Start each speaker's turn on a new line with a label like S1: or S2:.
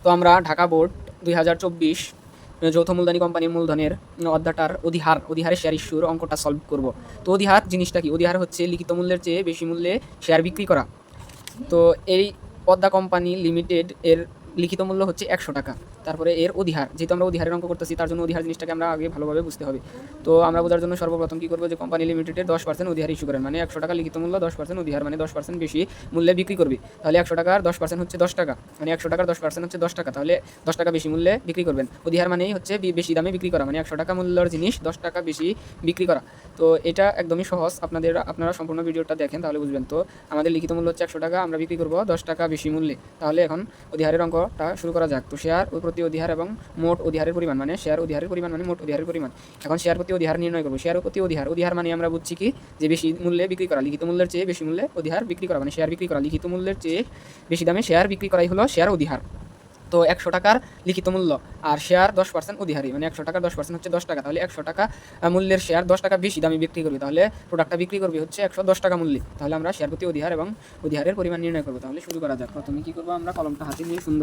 S1: তো আমরা ঢাকা বোর্ড 2024 যৌথ মূলধনী কোম্পানির মূলধনের অধ্যাটার অধিহারের শেয়ার ইস্যুর অঙ্কটা সলভ করব। তো অধিহার জিনিসটা কি? অধিহার হচ্ছে লিখিত মূল্যের চেয়ে বেশি মূল্যে শেয়ার বিক্রি করা। তো এই পদ্মা কোম্পানি লিমিটেড এর লিখিত মূল্য হচ্ছে 100 টাকা। তারপরে এর অধিহার, যেহেতু আমরা অধিহারের অঙ্ক করতেছি তার জন্য অধিহার জিনিসটাকে আমরা আগে ভালোভাবে বুঝতে হবে। তো আমরা বোঝার জন্য সর্বপ্রথম কী করবো, যে কোম্পানি লিমিটেডের 10% অধিহার ইস্যু করেন, মানে 100 টাকা লিখিত মূল্য, 10% অধিহার, মানে 10% বেশি মূল্যে বিক্রি করবে। তাহলে 100 টাকার 10% হচ্ছে 10 টাকা, মানে 100 টাকার 10% হচ্ছে 10 টাকা, তাহলে 10 টাকা বেশি মূল্যে বিক্রি করবেন। অধিহার মানেই হচ্ছে বেশি দামে বিক্রি করা, মানে 100 টাকা মূল্যের জিনিস 10 টাকা বেশি বিক্রি করা। তো এটা একদমই সহজ, আপনারা সম্পূর্ণ ভিডিওটা দেখেন তাহলে বুঝবেন। তো আমাদের লিখিত মূল্য হচ্ছে 100 টাকা, আমরা বিক্রি করবো 10 টাকা বেশি মূল্যে। তাহলে এখন অধিহারের অঙ্কটা শুরু করা যাক। তো শেয়ার প্রতি অধিহার এবং মোট অধিহারের পরিমাণ, মানে শেয়ার অধিহারের পরিমাণ মানে মোট অধিহারের পরিমাণ। এখন শেয়ার প্রতি অধিহার নির্ণয় করবো। শেয়ার প্রতি অধিহার মানে আমরা বুঝছি কি, যে বেশি মূল্যে বিক্রি করা, লিখিত মূল্যের চেয়ে বেশি মূল্যে অধিহার বিক্রি করা, মানে শেয়ার বিক্রি করা, লিখিত মূল্যের চেয়ে বেশি দামে শেয়ার বিক্রি করাই হলো শেয়ার অধিহার। তো 100 টাকার লিখিত মূল্য আর শেয়ার 10% অধিহারী, মানে 100 টাকার 10% হচ্ছে 10 টাকা। তাহলে 100 টাকা মূল্যের শেয়ার 10 টাকা বেশি দামে বিক্রি করবে, তাহলে প্রোডাক্টটা বিক্রি করবে হচ্ছে 110 টাকা মূল্যে। তাহলে আমরা শেয়ার প্রতি অধিহার এবং অধিহারের পরিমাণ নির্ণয় করবো। তাহলে শুরু করা যাক। প্রথমে কী করবো, আমরা কলমটা হাতে নিয়ে সুন্দর